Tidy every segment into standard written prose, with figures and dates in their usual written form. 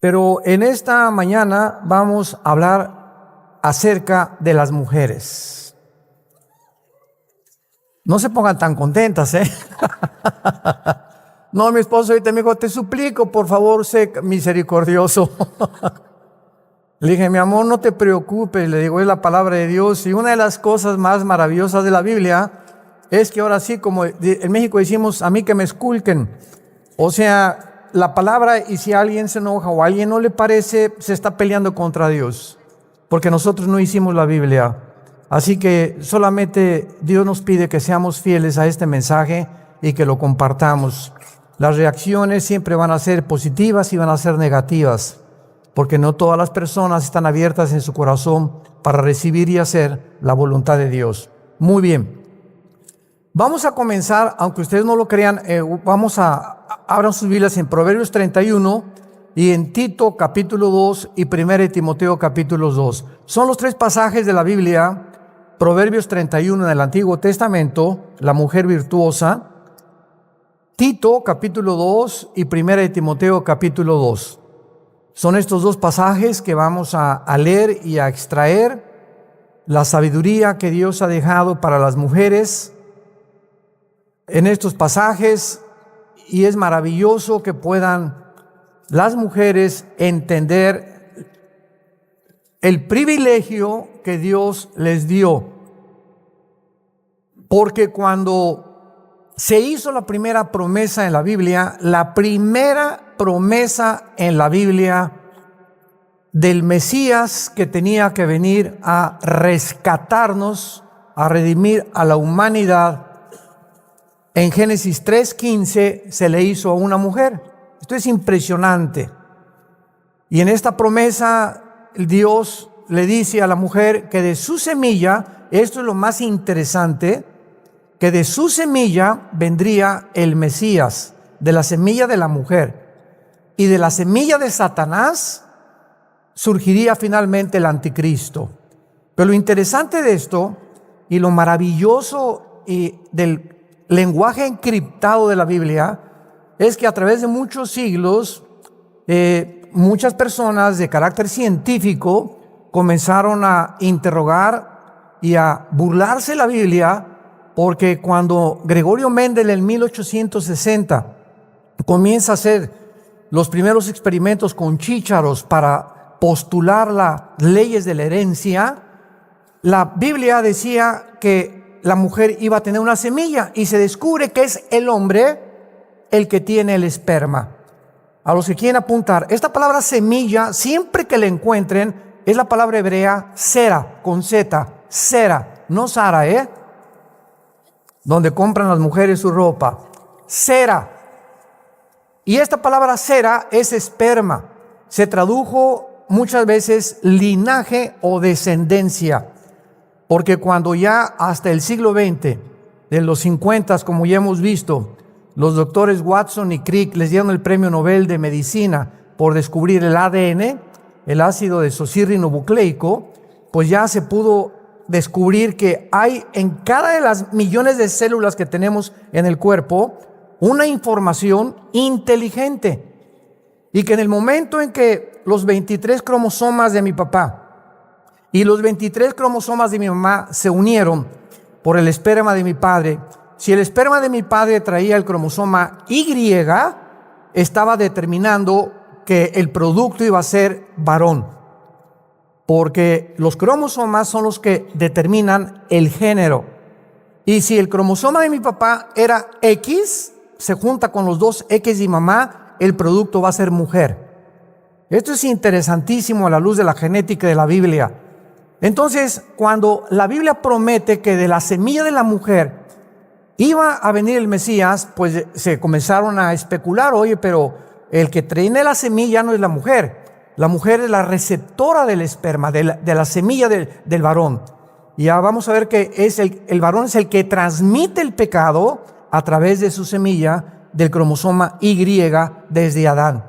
Pero en esta mañana vamos a hablar acerca de las mujeres. No se pongan tan contentas, ¿eh? No, mi esposo ahorita me dijo, te suplico, por favor, sé misericordioso. Le dije, mi amor, no te preocupes, le digo, es la palabra de Dios. Y una de las cosas más maravillosas de la Biblia es que ahora sí, como en México decimos, a mí que me esculquen. O sea, la palabra, y si alguien se enoja o a alguien no le parece, se está peleando contra Dios. Porque nosotros no hicimos la Biblia. Así que solamente Dios nos pide que seamos fieles a este mensaje y que lo compartamos. Las reacciones siempre van a ser positivas y van a ser negativas, porque no todas las personas están abiertas en su corazón para recibir y hacer la voluntad de Dios. Muy bien. Vamos a comenzar, aunque ustedes no lo crean, abran sus Biblias en Proverbios 31 y en Tito capítulo 2 y 1 Timoteo capítulo 2. Son los tres pasajes de la Biblia. Proverbios 31 en el Antiguo Testamento, la mujer virtuosa. Tito capítulo 2 y 1 Timoteo capítulo 2. Son estos dos pasajes que vamos a leer y a extraer la sabiduría que Dios ha dejado para las mujeres en estos pasajes, y es maravilloso que puedan las mujeres entender el privilegio que Dios les dio. Porque cuando se hizo la primera promesa en la Biblia, la primera promesa en la Biblia del Mesías que tenía que venir a rescatarnos, a redimir a la humanidad, en Génesis 3:15 se le hizo a una mujer. Esto es impresionante. Y en esta promesa Dios le dice a la mujer que de su semilla, esto es lo más interesante, que de su semilla vendría el Mesías, de la semilla de la mujer. Y de la semilla de Satanás surgiría finalmente el anticristo. Pero lo interesante de esto y lo maravilloso del lenguaje encriptado de la Biblia es que a través de muchos siglos muchas personas de carácter científico comenzaron a interrogar y a burlarse de la Biblia, porque cuando Gregorio Mendel en 1860 comienza a hacer los primeros experimentos con chícharos para postular las leyes de la herencia, la Biblia decía que la mujer iba a tener una semilla, y se descubre que es el hombre el que tiene el esperma. A los que quieren apuntar, esta palabra semilla, siempre que la encuentren, es la palabra hebrea sera, con Z, sera, no Sara, donde compran las mujeres su ropa, sera. Y esta palabra sera es esperma. Se tradujo muchas veces linaje o descendencia, porque cuando ya hasta el siglo XX, de los 50, como ya hemos visto, los doctores Watson y Crick les dieron el premio Nobel de Medicina por descubrir el ADN, el ácido desoxirribonucleico, pues ya se pudo descubrir que hay en cada de las millones de células que tenemos en el cuerpo una información inteligente, y que en el momento en que los 23 cromosomas de mi papá y los 23 cromosomas de mi mamá se unieron por el esperma de mi padre, si el esperma de mi padre traía el cromosoma Y, estaba determinando que el producto iba a ser varón, porque los cromosomas son los que determinan el género. Y si el cromosoma de mi papá era X, se junta con los dos X de mi mamá, el producto va a ser mujer. Esto es interesantísimo a la luz de la genética de la Biblia. Entonces, cuando la Biblia promete que de la semilla de la mujer iba a venir el Mesías, pues se comenzaron a especular, oye, pero el que tiene la semilla no es la mujer. La mujer es la receptora del esperma, de la semilla del varón. Y ya vamos a ver que el varón es el que transmite el pecado a través de su semilla del cromosoma Y desde Adán.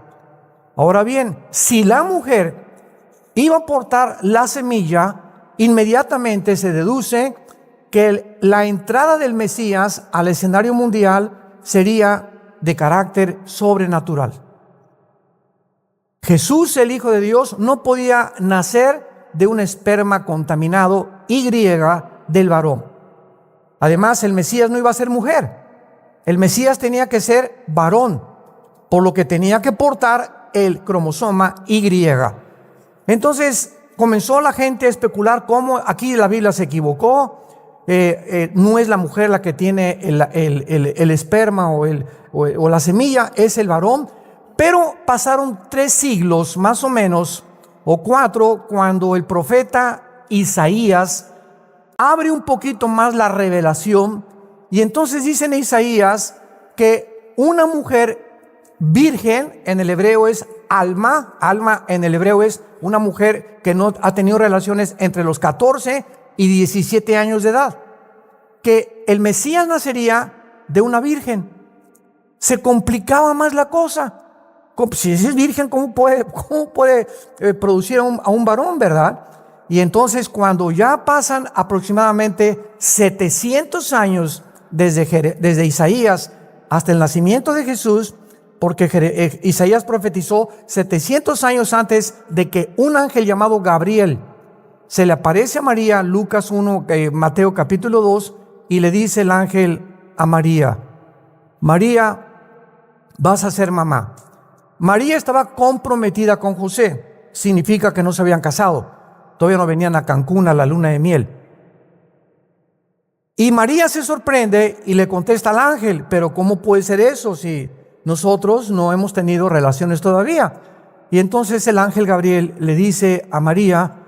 Ahora bien, si la mujer iba a portar la semilla, inmediatamente se deduce que la entrada del Mesías al escenario mundial sería de carácter sobrenatural. Jesús, el Hijo de Dios, no podía nacer de un esperma contaminado Y del varón. Además, el Mesías no iba a ser mujer. El Mesías tenía que ser varón, por lo que tenía que portar el cromosoma Y. Entonces comenzó la gente a especular cómo aquí la Biblia se equivocó. No es la mujer la que tiene el esperma o la semilla, es el varón. Pero pasaron 3 siglos más o menos, o 4, cuando el profeta Isaías abre un poquito más la revelación, y entonces dice en Isaías que una mujer virgen, en el hebreo es alma en el hebreo es una mujer que no ha tenido relaciones entre los 14 y 17 años de edad, que el Mesías nacería de una virgen. Se complicaba más la cosa. Si es virgen, ¿cómo puede producir a un varón, verdad? Y entonces, cuando ya pasan aproximadamente 700 años desde Isaías hasta el nacimiento de Jesús, porque Isaías profetizó 700 años antes de que un ángel llamado Gabriel se le aparece a María, Lucas 1, Mateo capítulo 2, y le dice el ángel a María: María, vas a ser mamá. María estaba comprometida con José, significa que no se habían casado, todavía no venían a Cancún a la luna de miel. Y María se sorprende y le contesta al ángel: pero ¿cómo puede ser eso si nosotros no hemos tenido relaciones todavía? Y entonces el ángel Gabriel le dice a María: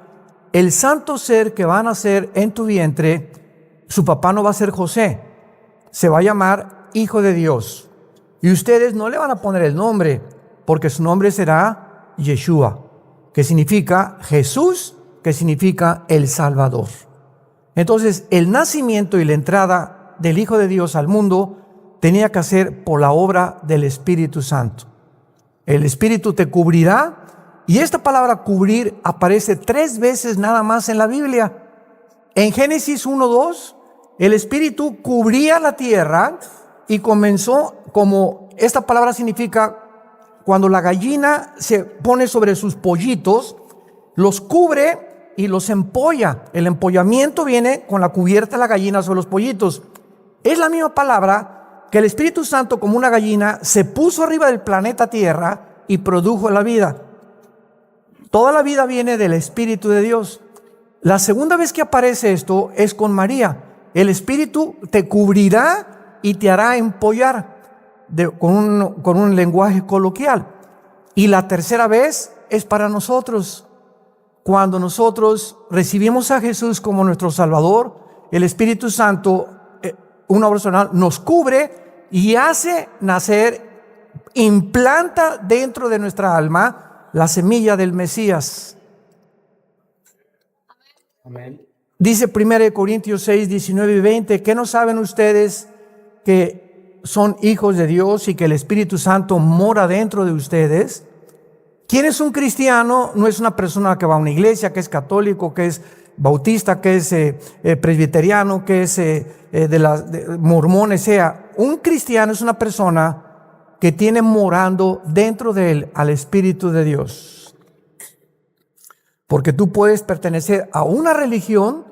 el santo ser que va a nacer en tu vientre, su papá no va a ser José, se va a llamar Hijo de Dios. Y ustedes no le van a poner el nombre, porque su nombre será Yeshua, que significa Jesús, que significa el Salvador. Entonces, el nacimiento y la entrada del Hijo de Dios al mundo tenía que hacer por la obra del Espíritu Santo. El Espíritu te cubrirá, y esta palabra cubrir aparece 3 veces nada más en la Biblia. En Génesis 1:2, el Espíritu cubría la tierra y comenzó, como esta palabra significa, cuando la gallina se pone sobre sus pollitos, los cubre y los empolla. El empollamiento viene con la cubierta de la gallina sobre los pollitos. Es la misma palabra que el Espíritu Santo, como una gallina, se puso arriba del planeta Tierra y produjo la vida. Toda la vida viene del Espíritu de Dios. La segunda vez que aparece esto es con María. El Espíritu te cubrirá y te hará empollar, con un lenguaje coloquial. Y la tercera vez es para nosotros. Cuando nosotros recibimos a Jesús como nuestro Salvador, el Espíritu Santo, una obra personal, nos cubre y hace nacer, implanta dentro de nuestra alma la semilla del Mesías. Amén. Dice 1 Corintios 6, 19 y 20, ¿qué no saben ustedes que son hijos de Dios y que el Espíritu Santo mora dentro de ustedes? ¿Quién es un cristiano? No es una persona que va a una iglesia, que es católico, que es bautista, que es presbiteriano, que es de mormones. Sea, un cristiano es una persona que tiene morando dentro de él al Espíritu de Dios. Porque tú puedes pertenecer a una religión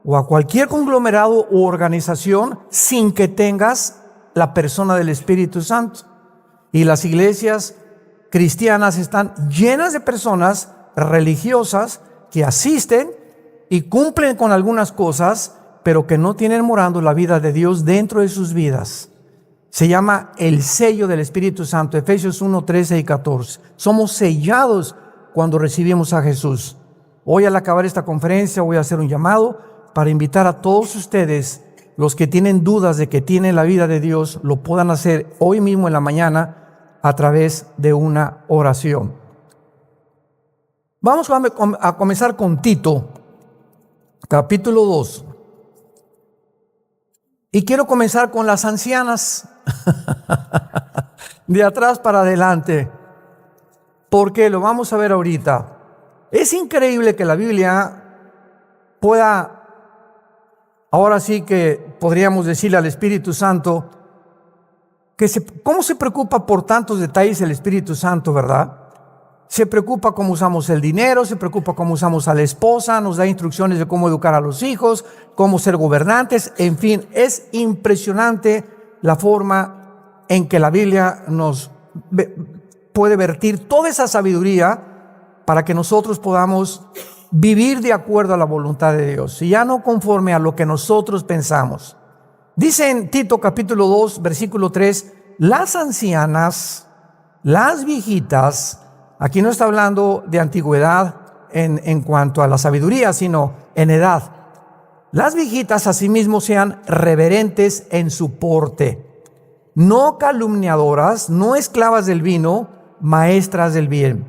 o a cualquier conglomerado u organización sin que tengas la persona del Espíritu Santo. Y las iglesias cristianas están llenas de personas religiosas que asisten y cumplen con algunas cosas, pero que no tienen morando la vida de Dios dentro de sus vidas. Se llama el sello del Espíritu Santo, Efesios 1, 13 y 14. Somos sellados cuando recibimos a Jesús. Hoy, al acabar esta conferencia, voy a hacer un llamado para invitar a todos ustedes, los que tienen dudas de que tienen la vida de Dios, lo puedan hacer hoy mismo en la mañana a través de una oración. Vamos a comenzar con Tito, capítulo 2. Y quiero comenzar con las ancianas, de atrás para adelante, porque lo vamos a ver ahorita. Es increíble que la Biblia pueda, ahora sí que podríamos decirle al Espíritu Santo, ¿cómo se preocupa por tantos detalles el Espíritu Santo, verdad? se preocupa cómo usamos el dinero, se preocupa cómo usamos a la esposa, nos da instrucciones de cómo educar a los hijos, cómo ser gobernantes, en fin, es impresionante la forma en que la Biblia nos puede vertir toda esa sabiduría para que nosotros podamos vivir de acuerdo a la voluntad de Dios y ya no conforme a lo que nosotros pensamos. Dice en Tito capítulo 2, versículo 3, las ancianas, las viejitas, aquí no está hablando de antigüedad en cuanto a la sabiduría, sino en edad. Las viejitas asimismo sean reverentes en su porte, no calumniadoras, no esclavas del vino, maestras del bien,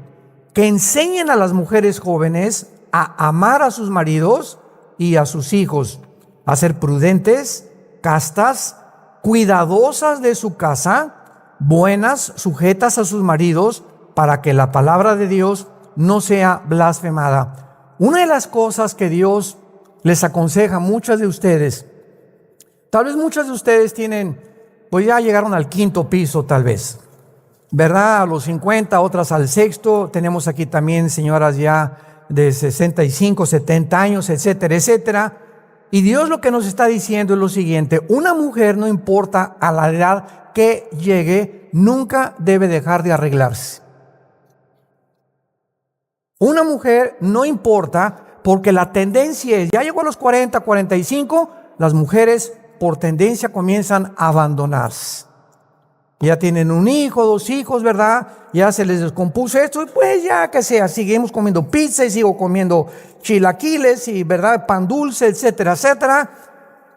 que enseñen a las mujeres jóvenes a amar a sus maridos y a sus hijos, a ser prudentes, castas, cuidadosas de su casa, buenas, sujetas a sus maridos, para que la palabra de Dios no sea blasfemada. Una de las cosas que Dios les aconseja a muchas de ustedes, tal vez muchas de ustedes tienen, pues ya llegaron al 5º piso tal vez, ¿verdad? A los 50, otras al 6º, tenemos aquí también señoras ya de 65, 70 años, etcétera, etcétera. Y Dios lo que nos está diciendo es lo siguiente: una mujer, no importa a la edad que llegue, nunca debe dejar de arreglarse. Una mujer no importa, porque la tendencia es, ya llegó a los 40, 45, las mujeres por tendencia comienzan a abandonarse. Ya tienen un hijo, 2 hijos, ¿verdad? Ya se les descompuso esto, y pues ya que sea, seguimos comiendo pizza y sigo comiendo chilaquiles y, ¿verdad?, pan dulce, etcétera, etcétera.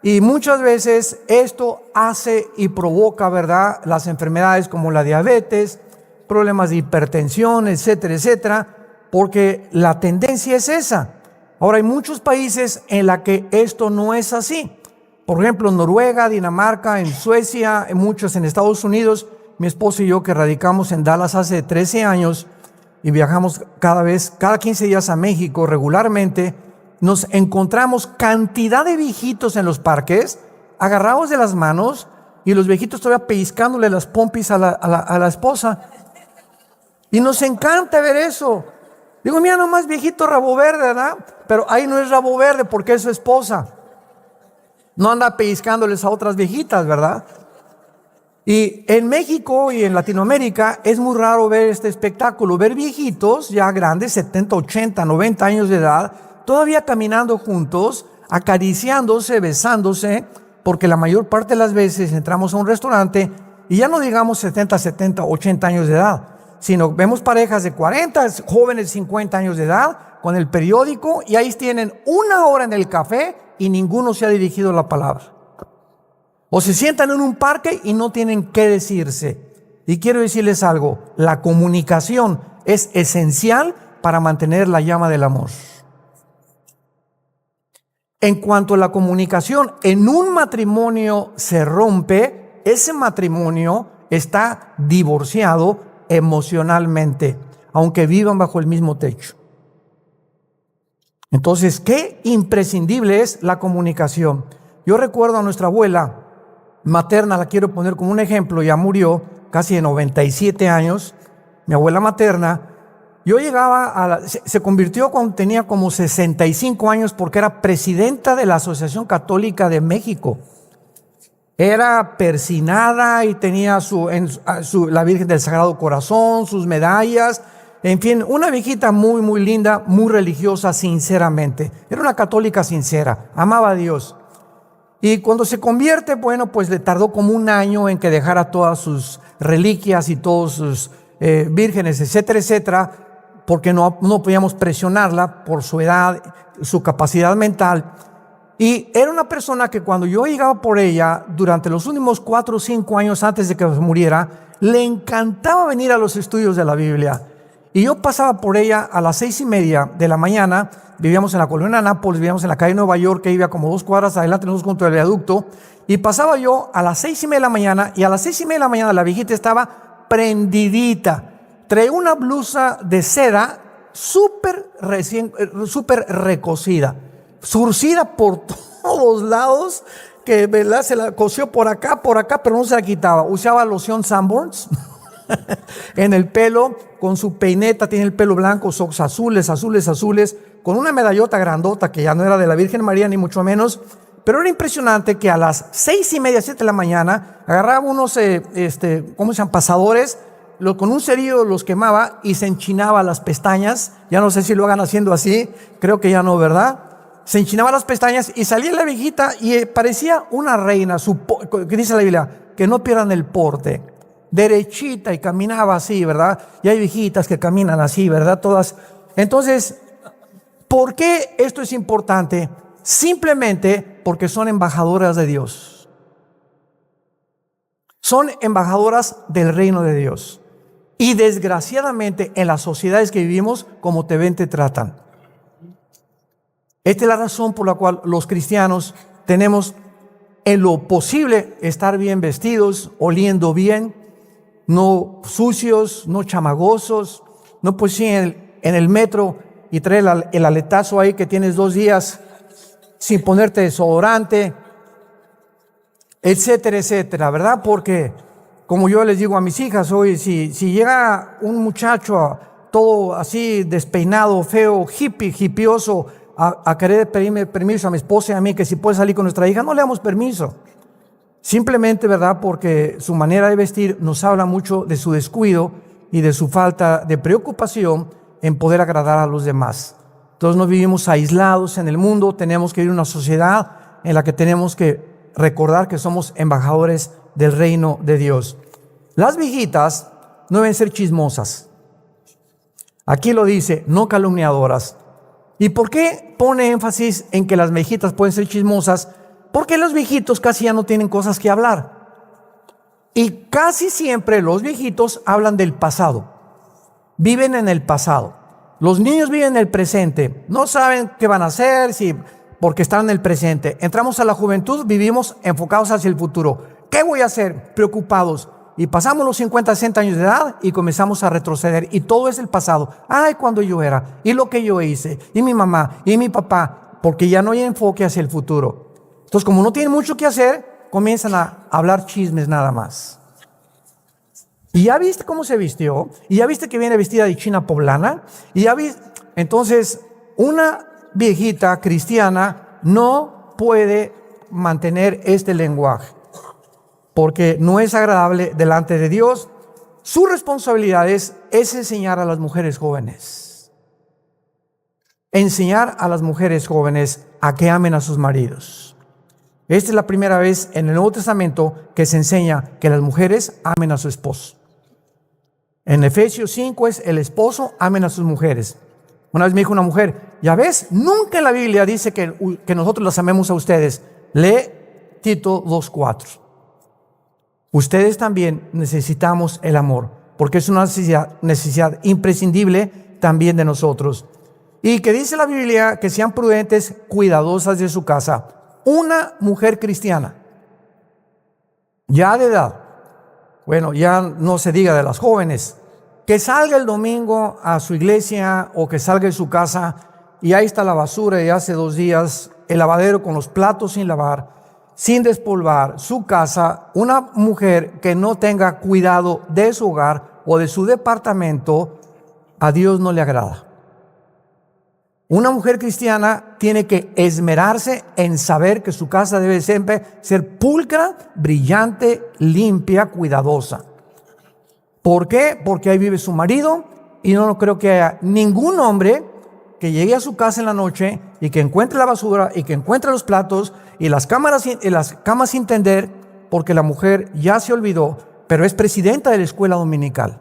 Y muchas veces esto hace y provoca, ¿verdad?, las enfermedades como la diabetes, problemas de hipertensión, etcétera, etcétera, porque la tendencia es esa. Ahora, hay muchos países en la que esto no es así. Por ejemplo, en Noruega, Dinamarca, en Suecia, en muchos en Estados Unidos. Mi esposo y yo, que radicamos en Dallas hace 13 años y viajamos cada 15 días a México regularmente, nos encontramos cantidad de viejitos en los parques, agarrados de las manos, y los viejitos todavía pellizcándole las pompis a la esposa. Y nos encanta ver eso. Digo, mira nomás, viejito rabo verde, ¿verdad? Pero ahí no es rabo verde porque es su esposa. No anda pellizcándoles a otras viejitas, ¿verdad? Y en México y en Latinoamérica es muy raro ver este espectáculo, ver viejitos ya grandes, 70, 80, 90 años de edad, todavía caminando juntos, acariciándose, besándose, porque la mayor parte de las veces entramos a un restaurante y ya no digamos 70, 80 años de edad, sino vemos parejas de 40, jóvenes de 50 años de edad, con el periódico, y ahí tienen 1 hora en el café y ninguno se ha dirigido la palabra. O se sientan en un parque y no tienen qué decirse. Y quiero decirles algo: la comunicación es esencial para mantener la llama del amor. En cuanto a la comunicación en un matrimonio se rompe, ese matrimonio está divorciado emocionalmente, aunque vivan bajo el mismo techo. Entonces, qué imprescindible es la comunicación. Yo recuerdo a nuestra abuela materna, la quiero poner como un ejemplo, ya murió, casi de 97 años, mi abuela materna. Yo llegaba se convirtió cuando tenía como 65 años, porque era presidenta de la Asociación Católica de México. Era persinada y tenía la Virgen del Sagrado Corazón, sus medallas. En fin, una viejita muy, muy linda, muy religiosa, sinceramente. Era una católica sincera, amaba a Dios. Y cuando se convierte, bueno, pues le tardó como 1 año en que dejara todas sus reliquias y todos sus vírgenes, etcétera, etcétera, porque no podíamos presionarla por su edad, su capacidad mental. Y era una persona que cuando yo llegaba por ella, durante los últimos 4 o 5 años antes de que muriera, le encantaba venir a los estudios de la Biblia. Y yo pasaba por ella a las 6:30 de la mañana. Vivíamos en la colonia Nápoles, vivíamos en la calle Nueva York, que vivía como 2 cuadras adelante, nosotros junto al viaducto. Y pasaba yo a las 6:30 de la mañana, y a las 6:30 de la mañana la viejita estaba prendidita. Traía una blusa de seda súper recocida, surcida por todos lados, que, ¿verdad?, se la cosió por acá, pero no se la quitaba. Usaba loción Sanborns en el pelo, con su peineta, tiene el pelo blanco, ojos azules, azules, azules, con una medallota grandota que ya no era de la Virgen María, ni mucho menos. Pero era impresionante que a las 6:30, 7 de la mañana, agarraba unos, ¿cómo se llaman? Pasadores, con un cerillo los quemaba y se enchinaba las pestañas. Ya no sé si lo hagan haciendo así, creo que ya no, ¿verdad? Se enchinaba las pestañas y salía la viejita y parecía una reina, que dice la Biblia, que no pierdan el porte, derechita, y caminaba así, ¿verdad? Y hay viejitas que caminan así, ¿verdad? Todas. Entonces, ¿por qué esto es importante? Simplemente porque son embajadoras de Dios. Son embajadoras del reino de Dios. Y desgraciadamente en las sociedades que vivimos, como te ven, te tratan. Esta es la razón por la cual los cristianos tenemos en lo posible estar bien vestidos, oliendo bien, no sucios, no chamagosos, no pues sí en el metro y traer el aletazo ahí que tienes 2 días sin ponerte desodorante, etcétera, etcétera, ¿verdad? Porque, como yo les digo a mis hijas hoy, si llega un muchacho todo así despeinado, feo, hippioso, a querer pedirme permiso a mi esposa y a mí, que si puede salir con nuestra hija, no le damos permiso. Simplemente, ¿verdad? Porque su manera de vestir nos habla mucho de su descuido y de su falta de preocupación en poder agradar a los demás. Entonces no vivimos aislados en el mundo, tenemos que vivir en una sociedad en la que tenemos que recordar que somos embajadores del reino de Dios. Las viejitas no deben ser chismosas. Aquí lo dice, no calumniadoras. ¿Y por qué pone énfasis en que las viejitas pueden ser chismosas? Porque los viejitos casi ya no tienen cosas que hablar. Y casi siempre los viejitos hablan del pasado. Viven en el pasado. Los niños viven en el presente. No saben qué van a hacer porque están en el presente. Entramos a la juventud, vivimos enfocados hacia el futuro. ¿Qué voy a hacer? Preocupados. Y pasamos los 50, 60 años de edad y comenzamos a retroceder. Y todo es el pasado. Ay, cuando yo era. Y lo que yo hice. Y mi mamá. Y mi papá. Porque ya no hay enfoque hacia el futuro. Entonces, como no tienen mucho que hacer, comienzan a hablar chismes nada más. Y ya viste cómo se vistió. Y ya viste que viene vestida de china poblana. Y ya viste. Entonces, una viejita cristiana no puede mantener este lenguaje. Porque no es agradable delante de Dios. Su responsabilidad es enseñar a las mujeres jóvenes. Enseñar a las mujeres jóvenes a que amen a sus maridos. Esta es la primera vez en el Nuevo Testamento que se enseña que las mujeres amen a su esposo. En Efesios 5 es el esposo amen a sus mujeres. Una vez me dijo una mujer, ya ves, nunca en la Biblia dice que nosotros las amemos a ustedes. Lee Tito 2:4. Ustedes también necesitamos el amor, porque es una necesidad imprescindible también de nosotros. Y que dice la Biblia que sean prudentes, cuidadosas de su casa. Una mujer cristiana, ya de edad, bueno, ya no se diga de las jóvenes, que salga el domingo a su iglesia o que salga de su casa y ahí está la basura de hace 2 días, el lavadero con los platos sin lavar, sin despolvar, su casa. Una mujer que no tenga cuidado de su hogar o de su departamento, a Dios no le agrada. Una mujer cristiana tiene que esmerarse en saber que su casa debe siempre ser pulcra, brillante, limpia, cuidadosa. ¿Por qué? Porque ahí vive su marido y no creo que haya ningún hombre que llegue a su casa en la noche y que encuentre la basura y que encuentre los platos y las camas sin tender, porque la mujer ya se olvidó, pero es presidenta de la escuela dominical.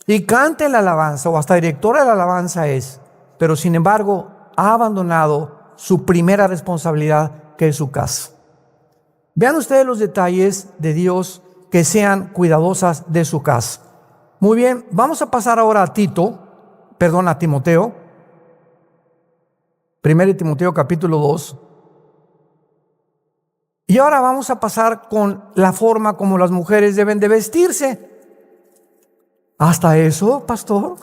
Y canta la alabanza o hasta directora de la alabanza es. Pero sin embargo ha abandonado su primera responsabilidad, que es su casa. Vean ustedes los detalles de Dios, que sean cuidadosas de su casa. Muy bien, vamos a pasar ahora a Timoteo. 1 Timoteo capítulo 2. Y ahora vamos a pasar con la forma como las mujeres deben de vestirse. ¿Hasta eso, pastor?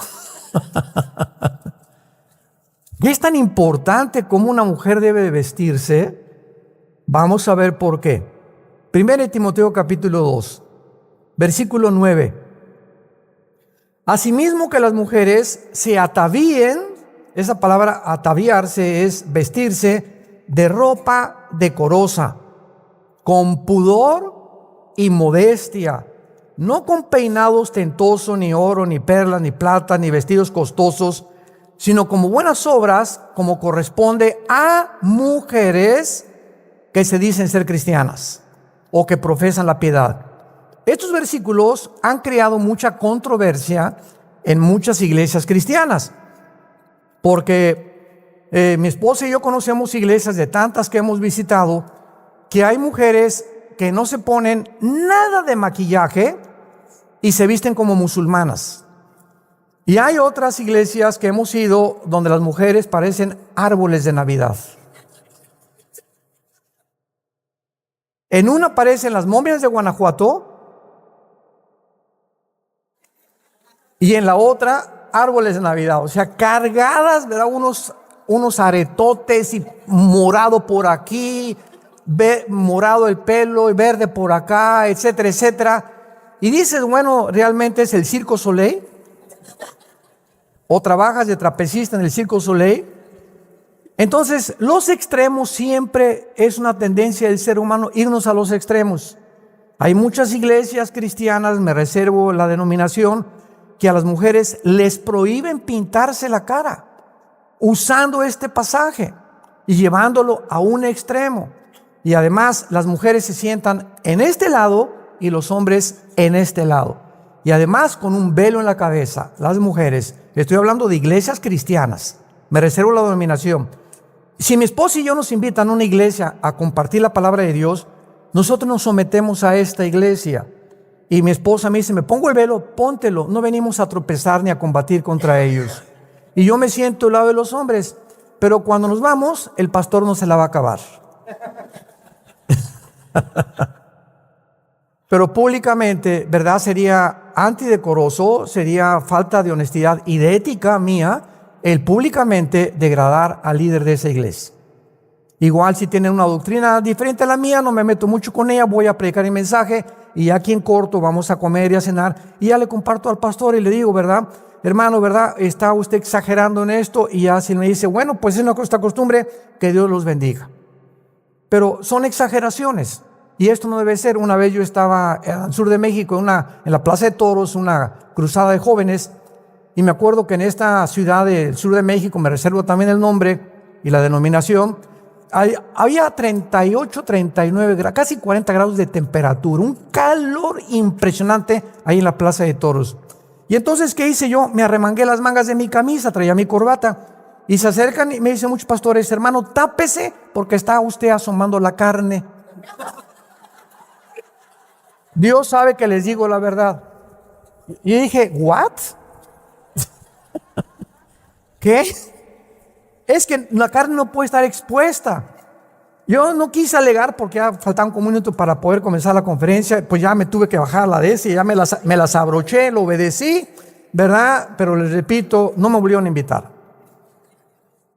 ¿Y es tan importante cómo una mujer debe de vestirse? Vamos a ver por qué. 1 Timoteo capítulo 2, versículo 9. Asimismo que las mujeres se atavíen, esa palabra ataviarse es vestirse de ropa decorosa, con pudor y modestia, no con peinado ostentoso, ni oro, ni perlas, ni plata, ni vestidos costosos, sino como buenas obras, como corresponde a mujeres que se dicen ser cristianas o que profesan la piedad. Estos versículos han creado mucha controversia en muchas iglesias cristianas, porque mi esposa y yo conocemos iglesias de tantas que hemos visitado, que hay mujeres que no se ponen nada de maquillaje y se visten como musulmanas. Y hay otras iglesias que hemos ido donde las mujeres parecen árboles de Navidad. En una aparecen las momias de Guanajuato y en la otra árboles de Navidad. O sea, cargadas, ¿verdad? Unos aretotes y morado por aquí, morado el pelo y verde por acá, etcétera, etcétera. Y dices, bueno, ¿realmente es el Circo Soleil? ¿O trabajas de trapecista en el Circo Soleil? Entonces, los extremos siempre es una tendencia del ser humano, irnos a los extremos. Hay muchas iglesias cristianas, me reservo la denominación, que a las mujeres les prohíben pintarse la cara, usando este pasaje y llevándolo a un extremo. Y además, las mujeres se sientan en este lado y los hombres en este lado. Y además con un velo en la cabeza, las mujeres. Estoy hablando de iglesias cristianas. Me reservo la denominación. Si mi esposa y yo nos invitan a una iglesia a compartir la palabra de Dios, nosotros nos sometemos a esta iglesia. Y mi esposa me dice, me pongo el velo, póntelo. No venimos a tropezar ni a combatir contra ellos. Y yo me siento al lado de los hombres. Pero cuando nos vamos, el pastor no se la va a acabar. Pero públicamente, ¿verdad? Sería antidecoroso, sería falta de honestidad y de ética mía el públicamente degradar al líder de esa iglesia. Igual si tienen una doctrina diferente a la mía, no me meto mucho con ella, voy a predicar el mensaje y aquí en corto vamos a comer y a cenar y ya le comparto al pastor y le digo, ¿verdad? Hermano, ¿verdad? ¿Está usted exagerando en esto? Y ya si me dice, bueno, pues es nuestra costumbre, que Dios los bendiga. Pero son exageraciones. Y esto no debe ser. Una vez yo estaba al sur de México, en la Plaza de Toros, una cruzada de jóvenes, y me acuerdo que en esta ciudad del sur de México, me reservo también el nombre y la denominación, había 38, 39 grados, casi 40 grados de temperatura, un calor impresionante ahí en la Plaza de Toros. Y entonces, ¿qué hice yo? Me arremangué las mangas de mi camisa, traía mi corbata, y se acercan y me dicen muchos pastores, hermano, tápese porque está usted asomando la carne. Dios sabe que les digo la verdad. Y dije, ¿what? ¿Qué? Es que la carne no puede estar expuesta. Yo no quise alegar porque ya faltaba un minuto para poder comenzar la conferencia, pues ya me tuve que bajar la de ese, y ya me las abroché, lo obedecí, ¿verdad? Pero les repito, no me volvieron a invitar.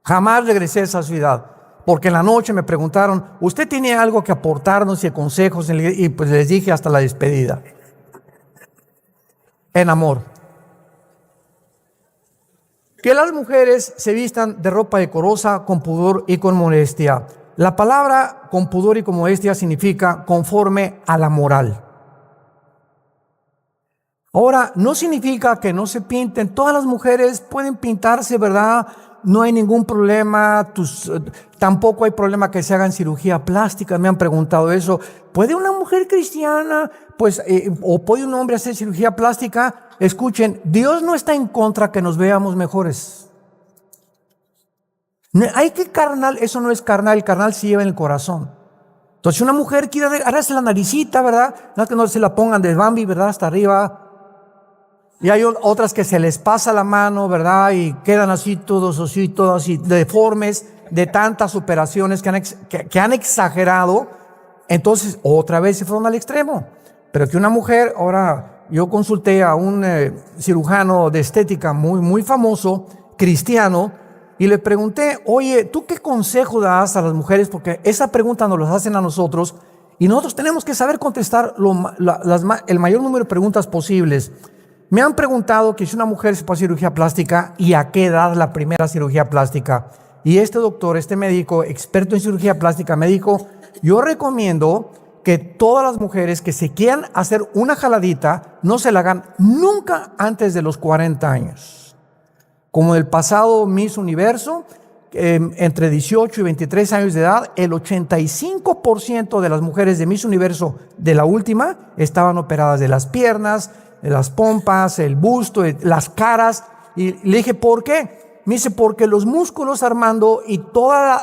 Jamás regresé a esa ciudad. Porque en la noche me preguntaron, ¿usted tiene algo que aportarnos y consejos? Y pues les dije hasta la despedida. En amor. Que las mujeres se vistan de ropa decorosa, con pudor y con modestia. La palabra con pudor y con modestia significa conforme a la moral. Ahora, no significa que no se pinten. Todas las mujeres pueden pintarse, ¿verdad? No hay ningún problema, tampoco hay problema que se hagan cirugía plástica. Me han preguntado eso. ¿Puede una mujer cristiana, o puede un hombre hacer cirugía plástica? Escuchen, Dios no está en contra que nos veamos mejores. Hay que carnal, eso no es carnal, el carnal se lleva en el corazón. Entonces, si una mujer quiere agarrarse la naricita, ¿verdad? No que no se la pongan de Bambi, ¿verdad? Hasta arriba. Y hay otras que se les pasa la mano, ¿verdad? Y quedan así, todos así, deformes, de tantas operaciones que han exagerado. Entonces, otra vez se fueron al extremo. Pero que una mujer, ahora yo consulté a un cirujano de estética muy, muy famoso, cristiano, y le pregunté, oye, ¿tú qué consejo das a las mujeres? Porque esa pregunta nos la hacen a nosotros Y nosotros tenemos que saber contestar el mayor número de preguntas posibles. Me han preguntado que si una mujer se puede hacer cirugía plástica y a qué edad la primera cirugía plástica. Y este doctor, este médico experto en cirugía plástica me dijo, yo recomiendo que todas las mujeres que se quieran hacer una jaladita no se la hagan nunca antes de los 40 años. Como el pasado Miss Universo, entre 18 y 23 años de edad, el 85% de las mujeres de Miss Universo de la última estaban operadas de las piernas, de las pompas, el busto, las caras. Y le dije, ¿por qué? Me dice, porque los músculos, Armando, y todos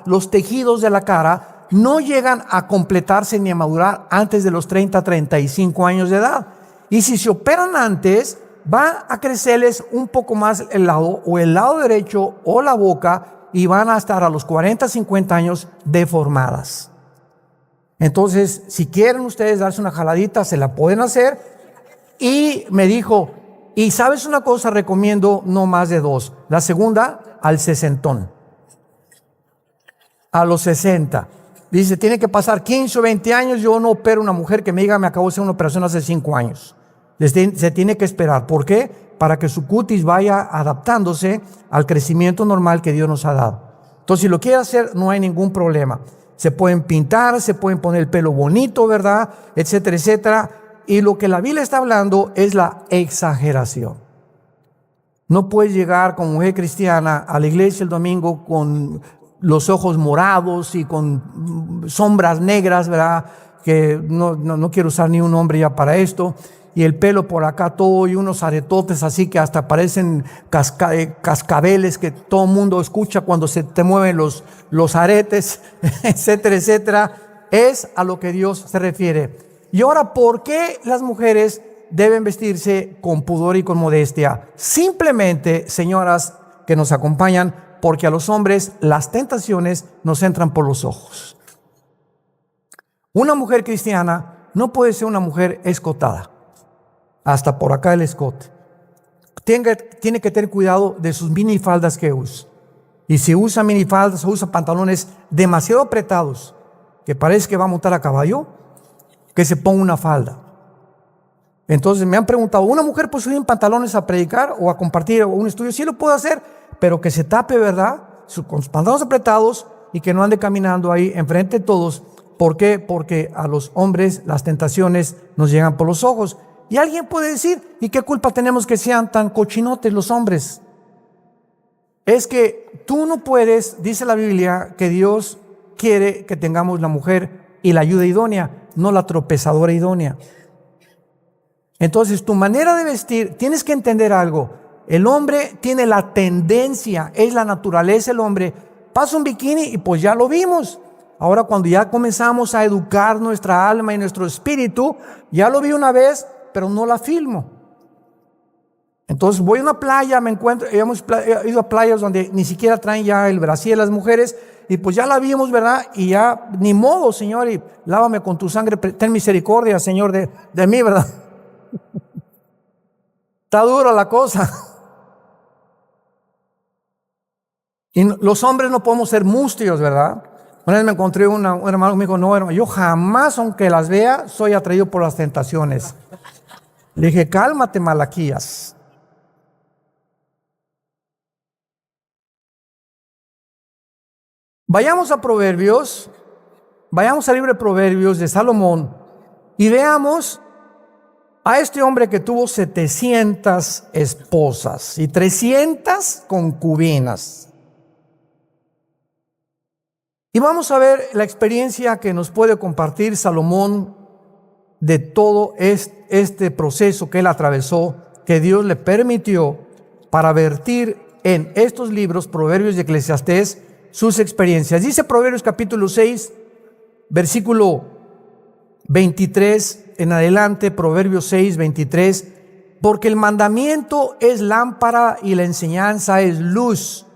los tejidos de la cara no llegan a completarse ni a madurar antes de los 30, 35 años de edad. Y si se operan antes, va a crecerles un poco más el lado derecho o la boca, y van a estar a los 40, 50 años deformadas. Entonces, si quieren ustedes darse una jaladita, se la pueden hacer. Y me dijo, y sabes una cosa, recomiendo no más de 2. La segunda, al 60. A los 60. Dice, tiene que pasar 15 o 20 años. Yo no opero a una mujer que me diga, me acabo de hacer una operación hace 5 años. Se tiene que esperar. ¿Por qué? Para que su cutis vaya adaptándose al crecimiento normal que Dios nos ha dado. Entonces, si lo quiere hacer, no hay ningún problema. Se pueden pintar, se pueden poner el pelo bonito, ¿verdad? Etcétera, etcétera. Y lo que la Biblia está hablando es la exageración. No puedes llegar como mujer cristiana a la iglesia el domingo con los ojos morados y con sombras negras, ¿verdad? Que no quiero usar ni un nombre ya para esto. Y el pelo por acá todo y unos aretotes así que hasta parecen cascabeles que todo el mundo escucha cuando se te mueven los aretes, etcétera, etcétera. Es a lo que Dios se refiere. Y ahora, ¿por qué las mujeres deben vestirse con pudor y con modestia? Simplemente, señoras que nos acompañan, porque a los hombres las tentaciones nos entran por los ojos. Una mujer cristiana no puede ser una mujer escotada, hasta por acá el escote. Tiene que tener cuidado de sus minifaldas que usa. Y si usa minifaldas o usa pantalones demasiado apretados, que parece que va a montar a caballo, que se ponga una falda. Entonces me han preguntado, ¿una mujer puede subir en pantalones a predicar o a compartir un estudio? Sí lo puede hacer, pero que se tape, ¿verdad? Con sus pantalones apretados y que no ande caminando ahí enfrente de todos. ¿Por qué? Porque a los hombres las tentaciones nos llegan por los ojos. Y alguien puede decir, ¿y qué culpa tenemos que sean tan cochinotes los hombres? Es que tú no puedes, dice la Biblia, que Dios quiere que tengamos la mujer y la ayuda idónea, no la tropezadora idónea. Entonces, tu manera de vestir, tienes que entender algo. El hombre tiene la tendencia, es la naturaleza del hombre. Pasa un bikini y pues ya lo vimos. Ahora, cuando ya comenzamos a educar nuestra alma y nuestro espíritu, ya lo vi una vez, pero no la filmo. Entonces voy a una playa, me encuentro, hemos ido a playas donde ni siquiera traen ya el brasier las mujeres, y pues ya la vimos, ¿verdad? Y ya, ni modo, Señor, y lávame con tu sangre, ten misericordia, Señor, de mí, ¿verdad? Está dura la cosa. Y los hombres no podemos ser mustios, ¿verdad? Una vez me encontré un hermano que me dijo, no, hermano, yo jamás, aunque las vea, soy atraído por las tentaciones. Le dije, cálmate, Malaquías. Vayamos a Proverbios, vayamos al libro de Proverbios de Salomón y veamos a este hombre que tuvo 700 esposas y 300 concubinas. Y vamos a ver la experiencia que nos puede compartir Salomón de todo este proceso que él atravesó, que Dios le permitió para vertir en estos libros, Proverbios y Eclesiastés, sus experiencias. Dice Proverbios capítulo 6, versículo 23 en adelante, Proverbios 6, 23, porque el mandamiento es lámpara y la enseñanza es luz,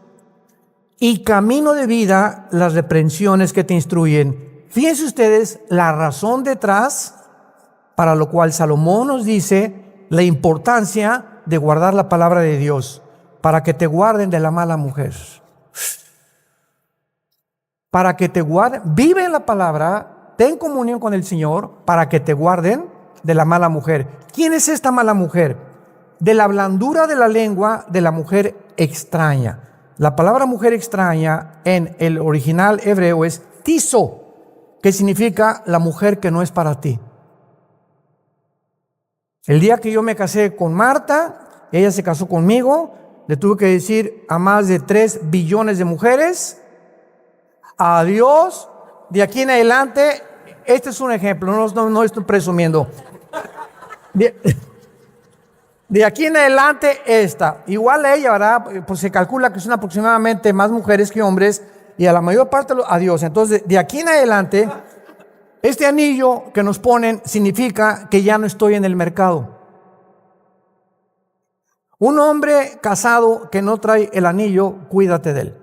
y camino de vida las reprensiones que te instruyen. Fíjense ustedes la razón detrás, para lo cual Salomón nos dice la importancia de guardar la palabra de Dios, para que te guarden de la mala mujer. Para que te guarden, vive en la palabra, ten comunión con el Señor para que te guarden de la mala mujer. ¿Quién es esta mala mujer? De la blandura de la lengua de la mujer extraña. La palabra mujer extraña en el original hebreo es tiso, que significa la mujer que no es para ti. El día que yo me casé con Marta, ella se casó conmigo, le tuve que decir a más de 3 billones de mujeres, adiós, de aquí en adelante, este es un ejemplo, no estoy presumiendo. De aquí en adelante esta, igual a ella, ¿verdad? Pues se calcula que son aproximadamente más mujeres que hombres y a la mayor parte adiós. Entonces, de aquí en adelante, este anillo que nos ponen significa que ya no estoy en el mercado. Un hombre casado que no trae el anillo, cuídate de él.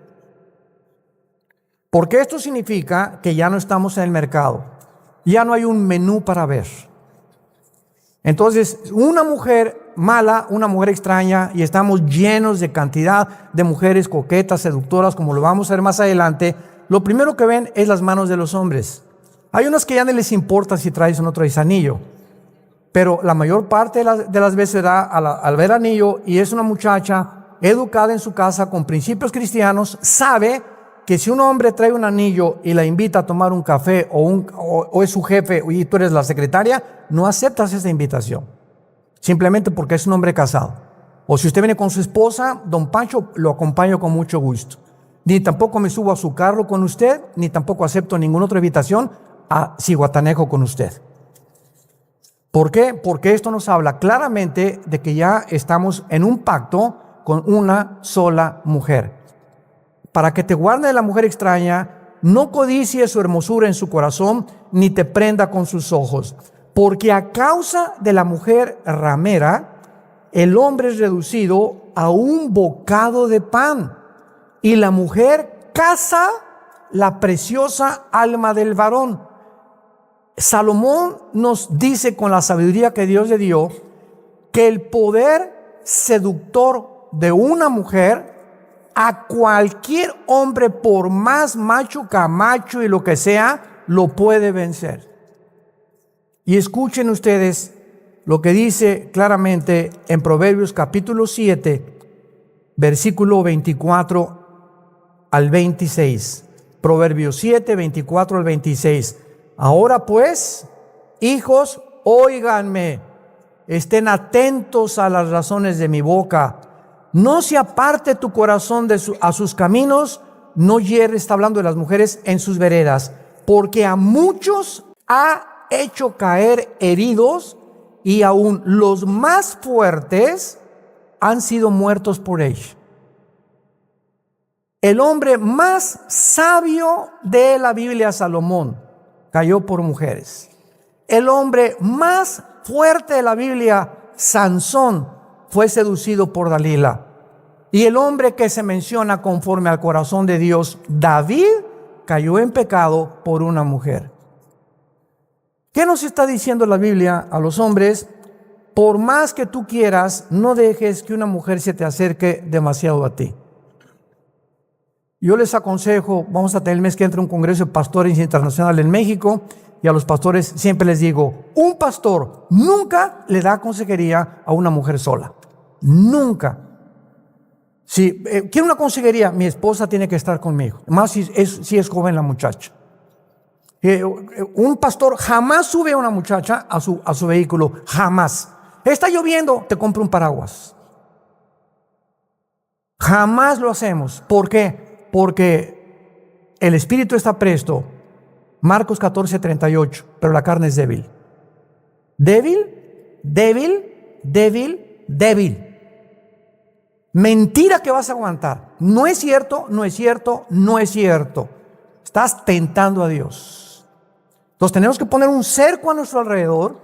Porque esto significa que ya no estamos en el mercado. Ya no hay un menú para ver. Entonces, una mujer mala, una mujer extraña, y estamos llenos de cantidad de mujeres coquetas, seductoras, como lo vamos a ver más adelante, lo primero que ven es las manos de los hombres. Hay unas que ya no les importa si traes o no traes anillo, pero la mayor parte de las veces al ver anillo, y es una muchacha educada en su casa con principios cristianos, sabe que si un hombre trae un anillo y la invita a tomar un café o es su jefe y tú eres la secretaria, no aceptas esa invitación, simplemente porque es un hombre casado. O si usted viene con su esposa, don Pancho, lo acompaño con mucho gusto. Ni tampoco me subo a su carro con usted, ni tampoco acepto ninguna otra invitación a Cihuatanejo con usted. ¿Por qué? Porque esto nos habla claramente de que ya estamos en un pacto con una sola mujer. Para que te guarde de la mujer extraña, no codicies su hermosura en su corazón, ni te prenda con sus ojos. Porque a causa de la mujer ramera, el hombre es reducido a un bocado de pan, y la mujer caza la preciosa alma del varón. Salomón nos dice con la sabiduría que Dios le dio, que el poder seductor de una mujer a cualquier hombre, por más macho, camacho y lo que sea, lo puede vencer. Y escuchen ustedes lo que dice claramente en Proverbios capítulo 7, versículo 24 al 26. Proverbios 7, 24 al 26. Ahora pues, hijos, óiganme, estén atentos a las razones de mi boca. No se aparte tu corazón a sus caminos, no hierres, está hablando de las mujeres, en sus veredas, porque a muchos ha hecho caer heridos, y aún los más fuertes han sido muertos por ella. El hombre más sabio de la Biblia, Salomón, cayó por mujeres. El hombre más fuerte de la Biblia, Sansón, fue seducido por Dalila. Y el hombre que se menciona conforme al corazón de Dios, David, cayó en pecado por una mujer. ¿Qué nos está diciendo la Biblia a los hombres? Por más que tú quieras, no dejes que una mujer se te acerque demasiado a ti. Yo les aconsejo, vamos a tener el mes que entra un congreso de pastores internacional en México, y a los pastores siempre les digo, un pastor nunca le da consejería a una mujer sola. Nunca. Si quiero una consejería, mi esposa tiene que estar conmigo, más si es joven la muchacha. Un pastor jamás sube a una muchacha a su vehículo, jamás. Está lloviendo, te compro un paraguas. Jamás lo hacemos. ¿Por qué? Porque el espíritu está presto, Marcos 14:38, pero la carne es débil. Débil, débil, débil, débil. Mentira que vas a aguantar. No es cierto, no es cierto, no es cierto. Estás tentando a Dios. Entonces tenemos que poner un cerco a nuestro alrededor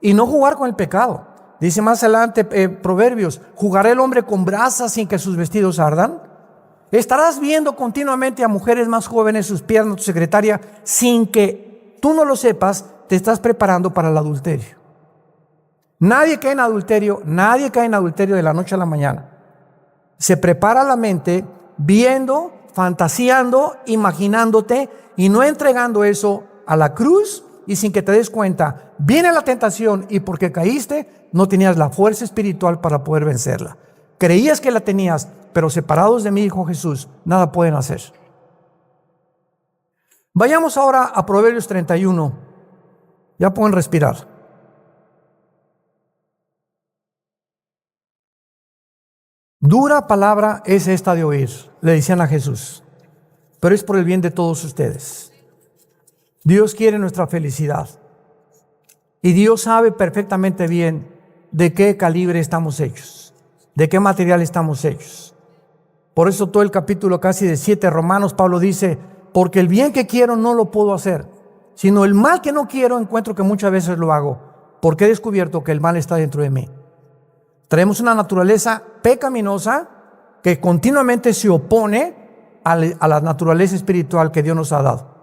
y no jugar con el pecado. Dice más adelante Proverbios, ¿jugará el hombre con brasas sin que sus vestidos ardan? Estarás viendo continuamente a mujeres más jóvenes suspirando a tu secretaria sin que tú no lo sepas, te estás preparando para el adulterio. Nadie cae en adulterio de la noche a la mañana. Se prepara la mente viendo, fantaseando, imaginándote y no entregando eso a la cruz y sin que te des cuenta, viene la tentación y porque caíste, no tenías la fuerza espiritual para poder vencerla. Creías que la tenías, pero separados de mí, dijo Jesús, nada pueden hacer. Vayamos ahora a Proverbios 31. Ya pueden respirar. Dura palabra es esta de oír, le decían a Jesús, pero es por el bien de todos ustedes. Dios quiere nuestra felicidad y Dios sabe perfectamente bien de qué calibre estamos hechos, de qué material estamos hechos. Por eso todo el capítulo casi de 7 Romanos, Pablo dice, porque el bien que quiero no lo puedo hacer, sino el mal que no quiero encuentro que muchas veces lo hago, porque he descubierto que el mal está dentro de mí. Traemos una naturaleza pecaminosa que continuamente se opone a la naturaleza espiritual que Dios nos ha dado.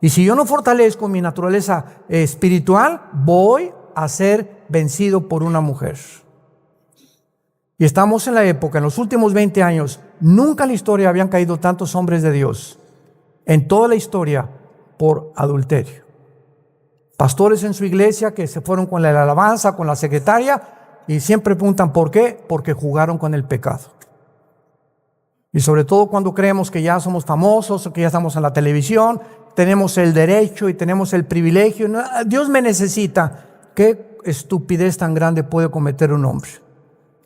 Y si yo no fortalezco mi naturaleza espiritual, voy a ser vencido por una mujer. Y estamos en la época, en los últimos 20 años, nunca en la historia habían caído tantos hombres de Dios, en toda la historia, por adulterio. Pastores en su iglesia que se fueron con la alabanza, con la secretaria, y siempre preguntan ¿por qué? Porque jugaron con el pecado. Y sobre todo cuando creemos que ya somos famosos o que ya estamos en la televisión, tenemos el derecho y tenemos el privilegio. No, Dios me necesita. ¿Qué estupidez tan grande puede cometer un hombre?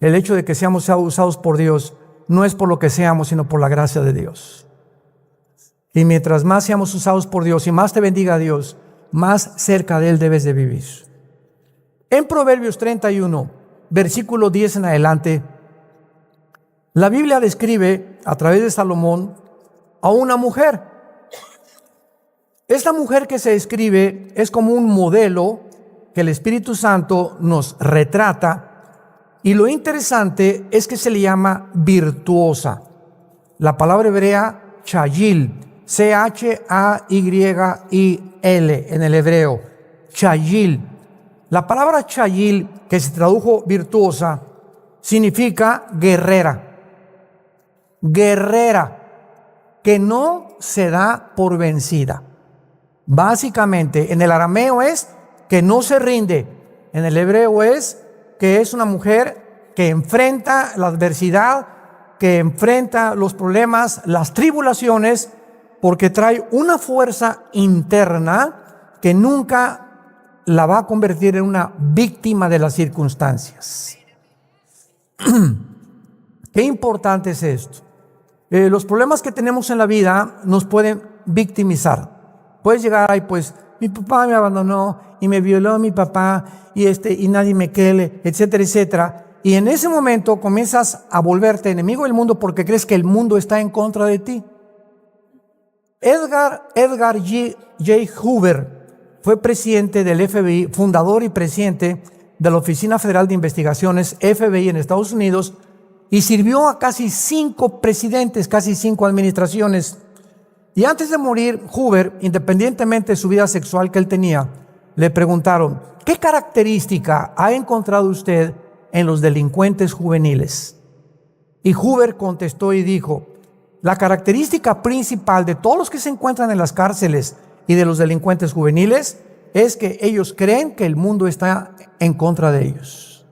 El hecho de que seamos usados por Dios no es por lo que seamos, sino por la gracia de Dios. Y mientras más seamos usados por Dios y más te bendiga Dios, más cerca de Él debes de vivir. En Proverbios 31, versículo 10 en adelante, la Biblia describe a través de Salomón a una mujer. Esta mujer que se describe es como un modelo que el Espíritu Santo nos retrata, y lo interesante es que se le llama virtuosa. La palabra hebrea chayil, C-H-A-Y-I-L en el hebreo, chayil. La palabra chayil, que se tradujo virtuosa, significa guerrera. Guerrera, que no se da por vencida. Básicamente, en el arameo es que no se rinde. En el hebreo es que es una mujer que enfrenta la adversidad, que enfrenta los problemas, las tribulaciones, porque trae una fuerza interna que nunca la va a convertir en una víctima de las circunstancias. Qué importante es esto. Los problemas que tenemos en la vida nos pueden victimizar. Puedes llegar ahí, pues, mi papá me abandonó y me violó mi papá y nadie me quiere, etcétera, etcétera. Y en ese momento comienzas a volverte enemigo del mundo porque crees que el mundo está en contra de ti. Edgar J. Hoover fue presidente del FBI, fundador y presidente de la Oficina Federal de Investigaciones, FBI, en Estados Unidos, y sirvió a casi 5 presidentes, casi 5 administraciones. Y antes de morir, Hoover, independientemente de su vida sexual que él tenía, le preguntaron, ¿qué característica ha encontrado usted en los delincuentes juveniles? Y Hoover contestó y dijo, la característica principal de todos los que se encuentran en las cárceles y de los delincuentes juveniles es que ellos creen que el mundo está en contra de ellos.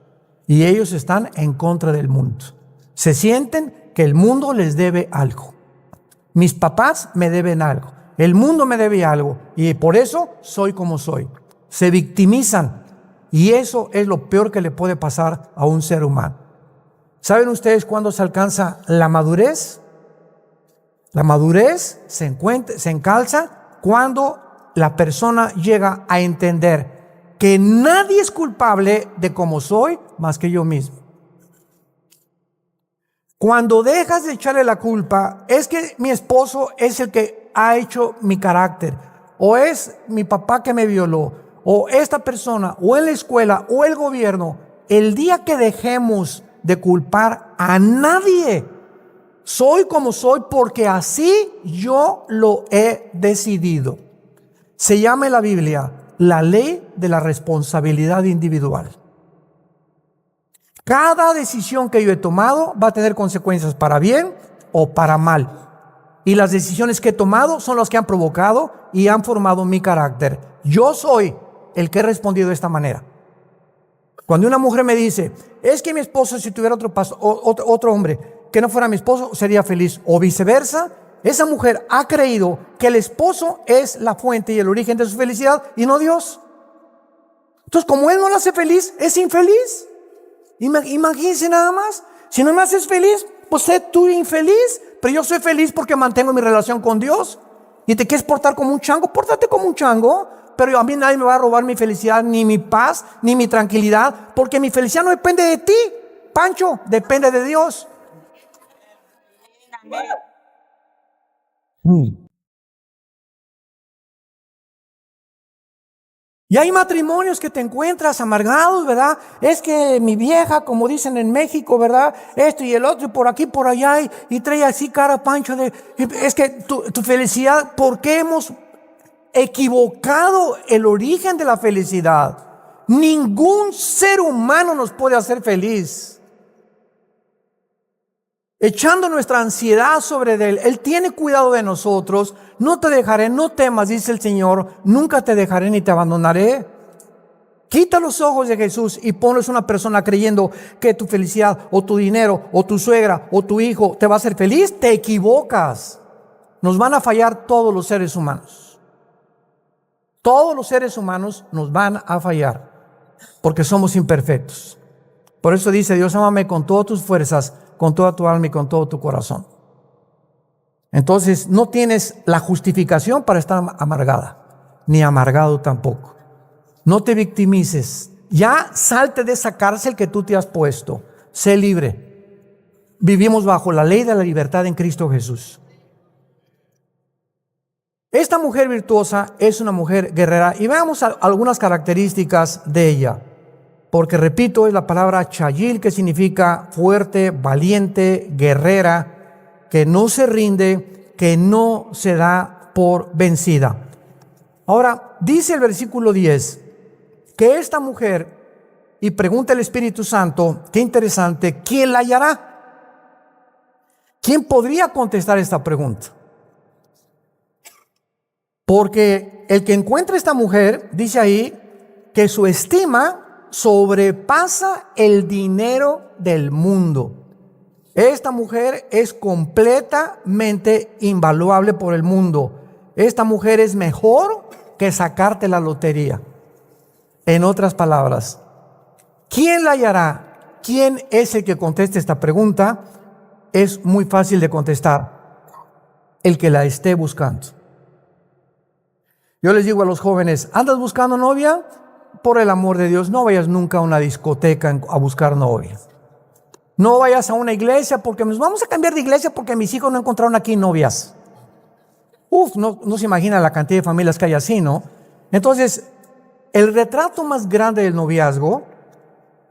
Y ellos están en contra del mundo. Se sienten que el mundo les debe algo. Mis papás me deben algo. El mundo me debe algo. Y por eso soy como soy. Se victimizan. Y eso es lo peor que le puede pasar a un ser humano. ¿Saben ustedes cuándo se alcanza la madurez? La madurez se encalza cuando la persona llega a entender que nadie es culpable de cómo soy más que yo mismo. Cuando dejas de echarle la culpa, es que mi esposo es el que ha hecho mi carácter, o es mi papá que me violó, o esta persona, o en la escuela, o el gobierno. El día que dejemos de culpar a nadie, soy como soy porque así yo lo he decidido. Se llama en la Biblia la ley de la responsabilidad individual. Cada decisión que yo he tomado va a tener consecuencias para bien o para mal. Y las decisiones que he tomado son las que han provocado y han formado mi carácter. Yo soy el que he respondido de esta manera. Cuando una mujer me dice, es que mi esposo, si tuviera otro hombre que no fuera mi esposo, sería feliz, o viceversa, esa mujer ha creído que el esposo es la fuente y el origen de su felicidad y no Dios. Entonces, como él no la hace feliz, es infeliz. Imagínense nada más. Si no me haces feliz, pues sé tú infeliz, pero yo soy feliz porque mantengo mi relación con Dios. Y te quieres portar como un chango, pórtate como un chango. Pero a mí nadie me va a robar mi felicidad, ni mi paz, ni mi tranquilidad, porque mi felicidad no depende de ti, Pancho, depende de Dios. Y hay matrimonios que te encuentras amargados, ¿verdad? Es que mi vieja, como dicen en México, ¿verdad? Esto y el otro, y por aquí, por allá, y trae así cara Pancho es que tu felicidad, ¿por qué hemos equivocado el origen de la felicidad? Ningún ser humano nos puede hacer feliz. Echando nuestra ansiedad sobre Él. Él tiene cuidado de nosotros. No te dejaré, no temas, dice el Señor. Nunca te dejaré ni te abandonaré. Quita los ojos de Jesús y ponles una persona creyendo que tu felicidad o tu dinero o tu suegra o tu hijo te va a hacer feliz. Te equivocas. Nos van a fallar todos los seres humanos. Todos los seres humanos nos van a fallar porque somos imperfectos. Por eso dice Dios, ámame con todas tus fuerzas, con toda tu alma y con todo tu corazón. Entonces no tienes la justificación para estar amargada, ni amargado tampoco. No te victimices. Ya salte de esa cárcel que tú te has puesto. Sé libre. Vivimos bajo la ley de la libertad en Cristo Jesús. Esta mujer virtuosa es una mujer guerrera y veamos algunas características de ella. Porque repito, es la palabra chayil, que significa fuerte, valiente, guerrera, que no se rinde, que no se da por vencida. Ahora, dice el versículo 10, que esta mujer, y pregunta el Espíritu Santo, qué interesante, ¿quién la hallará? ¿Quién podría contestar esta pregunta? Porque el que encuentra a esta mujer, dice ahí, que su estima sobrepasa el dinero del mundo. Esta mujer es completamente invaluable por el mundo. Esta mujer es mejor que sacarte la lotería. En otras palabras, ¿quién la hallará? ¿Quién es el que conteste esta pregunta? Es muy fácil de contestar. El que la esté buscando. Yo les digo a los jóvenes, ¿andas buscando novia? Por el amor de Dios, no vayas nunca a una discoteca a buscar novia. No vayas a una iglesia porque nos vamos a cambiar de iglesia porque mis hijos no encontraron aquí novias. No se imagina la cantidad de familias que hay así, ¿no? Entonces, el retrato más grande del noviazgo,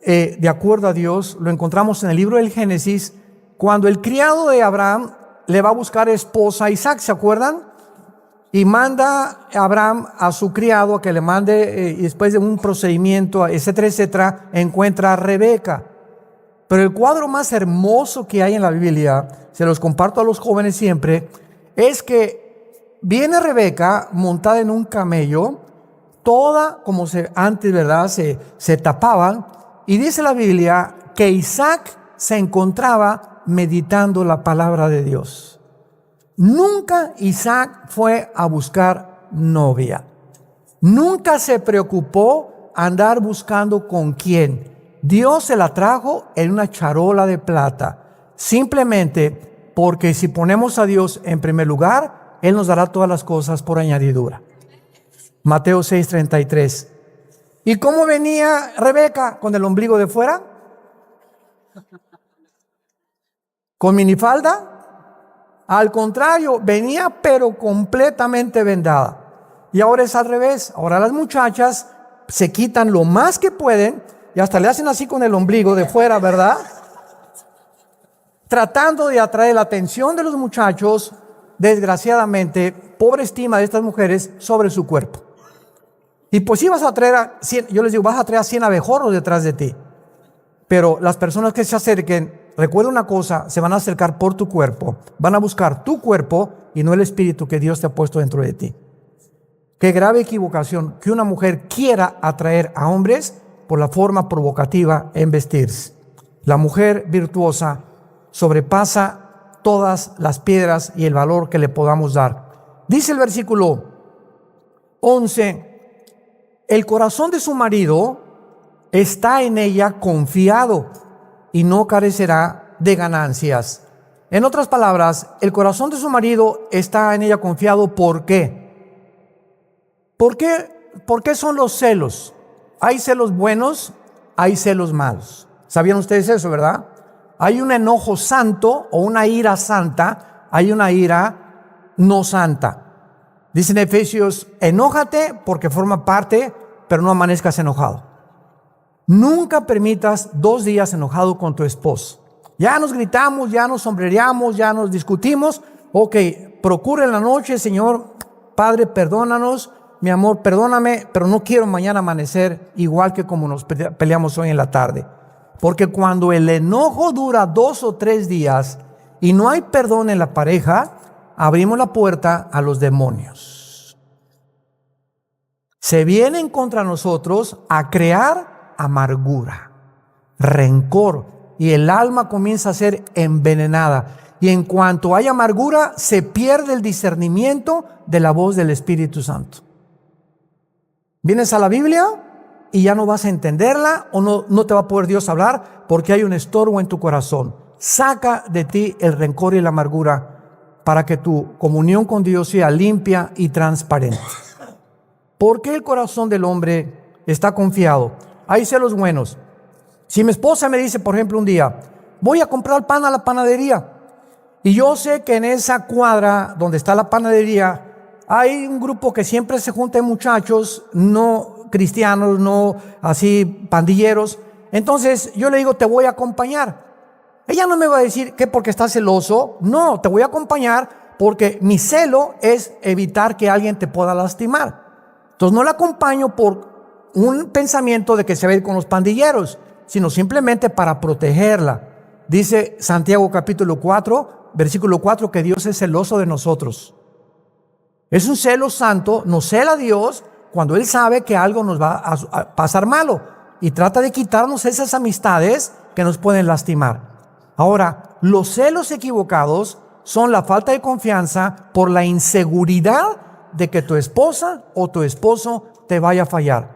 de acuerdo a Dios, lo encontramos en el libro del Génesis, cuando el criado de Abraham le va a buscar esposa a Isaac, ¿se acuerdan? Y manda a Abraham a su criado a que le mande, y después de un procedimiento, etcétera, etcétera, encuentra a Rebeca. Pero el cuadro más hermoso que hay en la Biblia, se los comparto a los jóvenes siempre, es que viene Rebeca montada en un camello, toda como antes, ¿verdad? Se tapaban, y dice la Biblia que Isaac se encontraba meditando la palabra de Dios. Nunca Isaac fue a buscar novia. Nunca se preocupó andar buscando con quién. Dios se la trajo en una charola de plata. Simplemente porque si ponemos a Dios en primer lugar, Él nos dará todas las cosas por añadidura. Mateo 6:33. ¿Y cómo venía Rebeca? ¿Con el ombligo de fuera? ¿Con minifalda? Al contrario, venía pero completamente vendada. Y ahora es al revés. Ahora las muchachas se quitan lo más que pueden y hasta le hacen así con el ombligo de fuera, ¿verdad? Tratando de atraer la atención de los muchachos. Desgraciadamente, pobre estima de estas mujeres sobre su cuerpo. Y pues sí vas a traer a 100, yo les digo, vas a traer a 100 abejorros detrás de ti. Pero las personas que se acerquen, recuerda una cosa, se van a acercar por tu cuerpo, van a buscar tu cuerpo y no el espíritu que Dios te ha puesto dentro de ti. Qué grave equivocación que una mujer quiera atraer a hombres por la forma provocativa en vestirse. La mujer virtuosa sobrepasa todas las piedras y el valor que le podamos dar. Dice el versículo 11, el corazón de su marido está en ella confiado y no carecerá de ganancias. En otras palabras, el corazón de su marido está en ella confiado. ¿Por qué? ¿Por qué son los celos? Hay celos buenos, hay celos malos. ¿Sabían ustedes eso, verdad? Hay un enojo santo o una ira santa, hay una ira no santa. Dice en Efesios, enójate porque forma parte, pero no amanezcas enojado. Nunca permitas 2 días enojado con tu esposo. Ya nos gritamos, ya nos sombrereamos, ya nos discutimos. Ok, procura en la noche, Señor, Padre, perdónanos, mi amor, perdóname, pero no quiero mañana amanecer igual que como nos peleamos hoy en la tarde. Porque cuando el enojo dura 2 o 3 días y no hay perdón en la pareja, abrimos la puerta a los demonios. Se vienen contra nosotros a crear amargura, rencor, y el alma comienza a ser envenenada. Y en cuanto hay amargura, se pierde el discernimiento de la voz del Espíritu Santo. Vienes a la Biblia y ya no vas a entenderla, o no te va a poder Dios hablar porque hay un estorbo en tu corazón. Saca de ti el rencor y la amargura para que tu comunión con Dios sea limpia y transparente. ¿Por qué el corazón del hombre está confiado? Hay celos buenos. Si mi esposa me dice, por ejemplo, un día, voy a comprar pan a la panadería, y yo sé que en esa cuadra donde está la panadería hay un grupo que siempre se junta de muchachos no cristianos, no así pandilleros, entonces yo le digo, te voy a acompañar. Ella no me va a decir que porque está celoso, no, te voy a acompañar porque mi celo es evitar que alguien te pueda lastimar. Entonces no la acompaño por un pensamiento de que se va a ir con los pandilleros, sino simplemente para protegerla. Dice Santiago capítulo 4, versículo 4, que Dios es celoso de nosotros. Es un celo santo, nos cela a Dios cuando Él sabe que algo nos va a pasar malo y trata de quitarnos esas amistades que nos pueden lastimar. Ahora, los celos equivocados son la falta de confianza por la inseguridad de que tu esposa o tu esposo te vaya a fallar.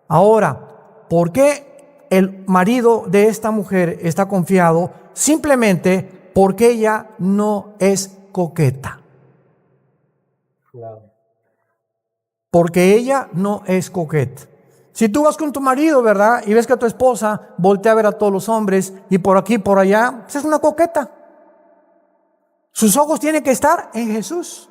Ahora, ¿por qué el marido de esta mujer está confiado? Simplemente porque ella no es coqueta. Porque ella no es coqueta. Si tú vas con tu marido, ¿verdad? Y ves que tu esposa voltea a ver a todos los hombres y por aquí, por allá, pues es una coqueta. Sus ojos tienen que estar en Jesús.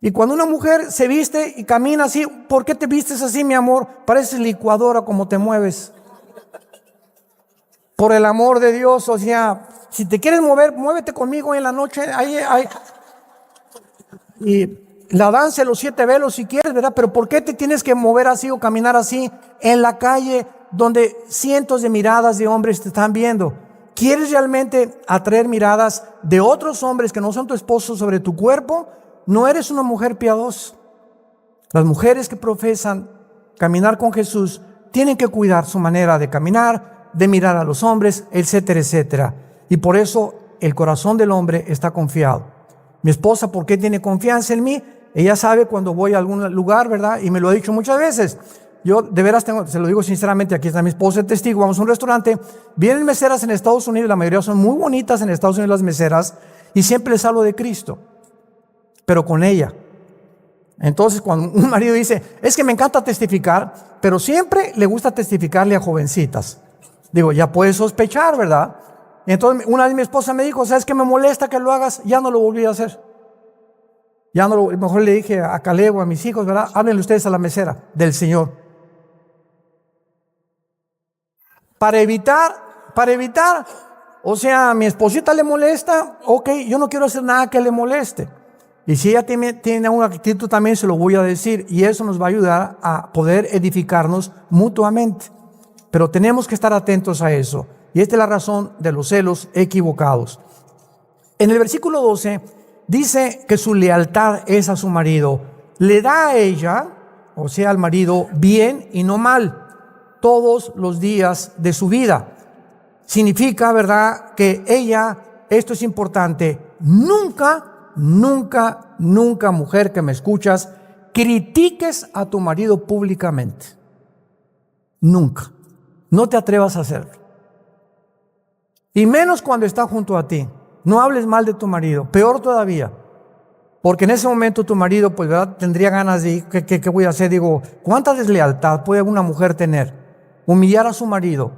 Y cuando una mujer se viste y camina así, ¿por qué te vistes así, mi amor? Pareces licuadora como te mueves. Por el amor de Dios, o sea, si te quieres mover, muévete conmigo en la noche. Y la danza de los 7 velos si quieres, ¿verdad? Pero ¿por qué te tienes que mover así o caminar así en la calle donde cientos de miradas de hombres te están viendo? ¿Quieres realmente atraer miradas de otros hombres que no son tu esposo sobre tu cuerpo? No eres una mujer piadosa. Las mujeres que profesan caminar con Jesús tienen que cuidar su manera de caminar, de mirar a los hombres, etcétera, etcétera. Y por eso el corazón del hombre está confiado. Mi esposa, ¿por qué tiene confianza en mí? Ella sabe cuando voy a algún lugar, ¿verdad? Y me lo ha dicho muchas veces. Yo de veras se lo digo sinceramente, aquí está mi esposa el testigo, vamos a un restaurante, vienen meseras en Estados Unidos, la mayoría son muy bonitas en Estados Unidos las meseras, y siempre les hablo de Cristo, pero con ella. Entonces cuando un marido dice, es que me encanta testificar, pero siempre le gusta testificarle a jovencitas. Digo, ya puedes sospechar, ¿verdad? Entonces una vez mi esposa me dijo, ¿sabes qué me molesta que lo hagas? Ya no lo volví a hacer. Ya no lo, mejor le dije a Caleb o a mis hijos, ¿verdad? Háblenle ustedes a la mesera del Señor. Para evitar, o sea, a mi esposita le molesta, ok, yo no quiero hacer nada que le moleste. Y si ella tiene una actitud también se lo voy a decir, y eso nos va a ayudar a poder edificarnos mutuamente. Pero tenemos que estar atentos a eso. Y esta es la razón de los celos equivocados. En el versículo 12 dice que su lealtad es a su marido. Le da a ella, o sea, al marido, bien y no mal, todos los días de su vida. Significa, ¿verdad?, que ella, esto es importante, nunca, mujer que me escuchas, critiques a tu marido públicamente. Nunca. No te atrevas a hacerlo. Y menos cuando está junto a ti. No hables mal de tu marido. Peor todavía. Porque en ese momento tu marido, pues, ¿verdad?, tendría ganas de, ¿qué voy a hacer? Digo, ¿cuánta deslealtad puede una mujer tener? Humillar a su marido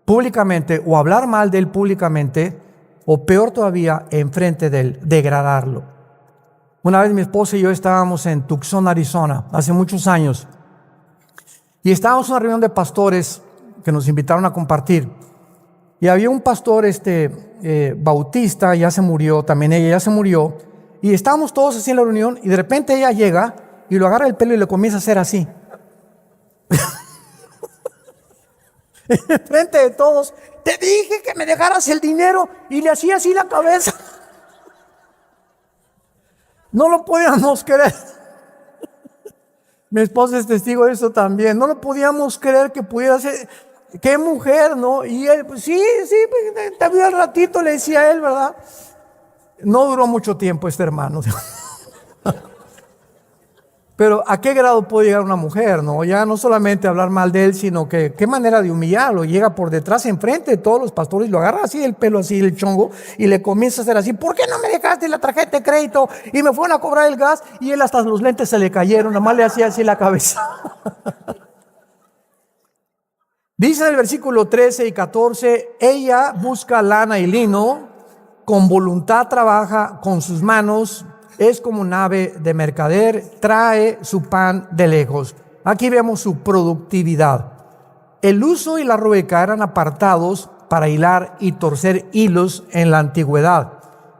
públicamente o hablar mal de él públicamente, o peor todavía, enfrente de él, degradarlo. Una vez mi esposa y yo estábamos en Tucson, Arizona, hace muchos años, y estábamos en una reunión de pastores que nos invitaron a compartir. Y había un pastor bautista, ya se murió, también ella ya se murió, y estábamos todos así en la reunión, y de repente ella llega y lo agarra el pelo y le comienza a hacer así. En frente de todos, te dije que me dejaras el dinero, y le hacía así la cabeza. No lo podíamos creer. Mi esposa es testigo de eso también. No lo podíamos creer que pudiera ser. ¡Qué mujer!, ¿no? Y él, pues sí, te vio al ratito, le decía él, ¿verdad? No duró mucho tiempo este hermano. Pero ¿a qué grado puede llegar una mujer, no? Ya no solamente hablar mal de él, sino que qué manera de humillarlo. Llega por detrás, enfrente de todos los pastores, lo agarra así el pelo, así el chongo, y le comienza a hacer así: ¿por qué no me dejaste la tarjeta de crédito? Y me fueron a cobrar el gas, y él hasta los lentes se le cayeron, nomás le hacía así la cabeza. Dice en el versículo 13 y 14, ella busca lana y lino, con voluntad trabaja con sus manos, es como un ave de mercader, trae su pan de lejos. Aquí vemos su productividad. El uso y la rueca eran apartados para hilar y torcer hilos en la antigüedad.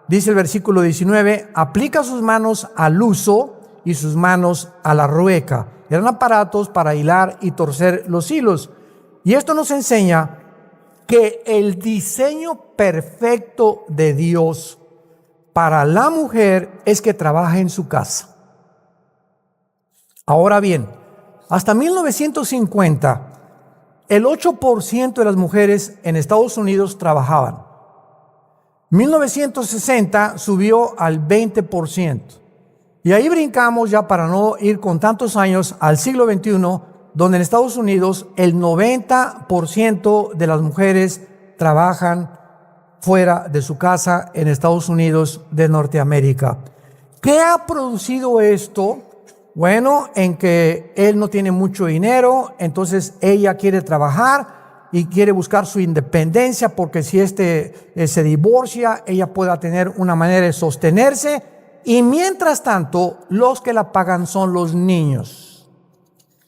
Dice el versículo 19, aplica sus manos al uso y sus manos a la rueca. Eran aparatos para hilar y torcer los hilos. Y esto nos enseña que el diseño perfecto de Dios para la mujer es que trabaje en su casa. Ahora bien, hasta 1950, el 8% de las mujeres en Estados Unidos trabajaban. 1960 subió al 20%. Y ahí brincamos, ya para no ir con tantos años, al siglo XXI, donde en Estados Unidos el 90% de las mujeres trabajan fuera de su casa en Estados Unidos de Norteamérica. ¿Qué ha producido esto? Bueno, en que él no tiene mucho dinero, entonces ella quiere trabajar y quiere buscar su independencia, porque si se divorcia, ella pueda tener una manera de sostenerse, y mientras tanto, los que la pagan son los niños,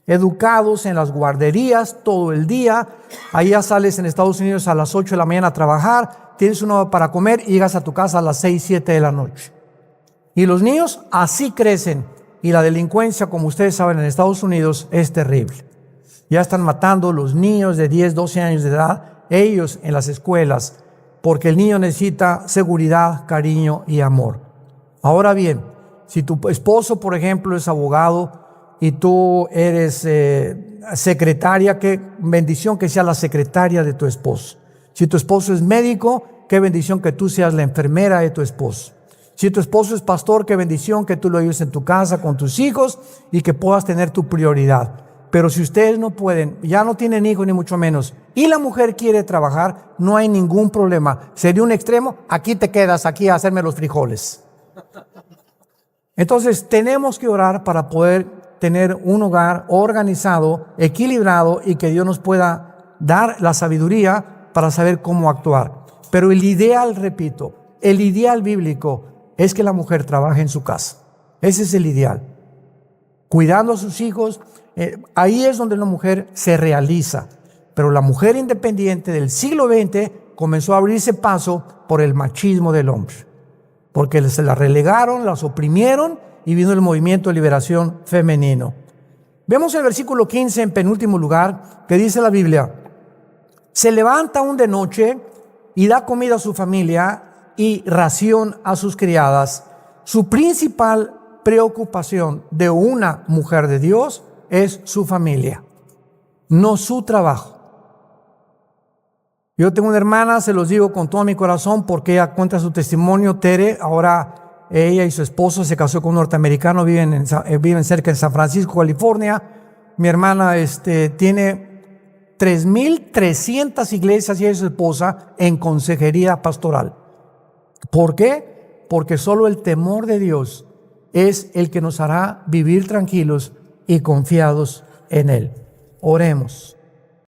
educados en las guarderías todo el día. Ahí ya sales en Estados Unidos a las 8 de la mañana a trabajar, tienes una hora para comer y llegas a tu casa a las 6, 7 de la noche. Y los niños así crecen, y la delincuencia, como ustedes saben, en Estados Unidos es terrible. Ya están matando los niños de 10, 12 años de edad, ellos en las escuelas, porque el niño necesita seguridad, cariño y amor. Ahora bien, si tu esposo, por ejemplo, es abogado y tú eres secretaria, qué bendición que sea la secretaria de tu esposo. Si tu esposo es médico, qué bendición que tú seas la enfermera de tu esposo. Si tu esposo es pastor, qué bendición que tú lo ayudes en tu casa con tus hijos y que puedas tener tu prioridad. Pero si ustedes no pueden, ya no tienen hijos ni mucho menos, y la mujer quiere trabajar, no hay ningún problema. Sería un extremo, aquí te quedas, aquí a hacerme los frijoles. Entonces tenemos que orar para poder tener un hogar organizado, equilibrado, y que Dios nos pueda dar la sabiduría para saber cómo actuar. Pero el ideal, repito, el ideal bíblico es que la mujer trabaje en su casa. Ese es el ideal. Cuidando a sus hijos, ahí es donde la mujer se realiza. Pero la mujer independiente del siglo XX comenzó a abrirse paso por el machismo del hombre. Porque se la relegaron, las oprimieron, y vino el movimiento de liberación femenino. Vemos el versículo 15 en penúltimo lugar, que dice la Biblia: se levanta aún de noche y da comida a su familia y ración a sus criadas. Su principal preocupación de una mujer de Dios es su familia, no su trabajo. Yo tengo una hermana, se los digo con todo mi corazón, porque ella cuenta su testimonio. Tere, ahora ella y su esposo se casó con un norteamericano, viven cerca de San Francisco, California. Mi hermana tiene 3,300 iglesias, y ella y su esposa en consejería pastoral. ¿Por qué? Porque solo el temor de Dios es el que nos hará vivir tranquilos y confiados en Él. Oremos.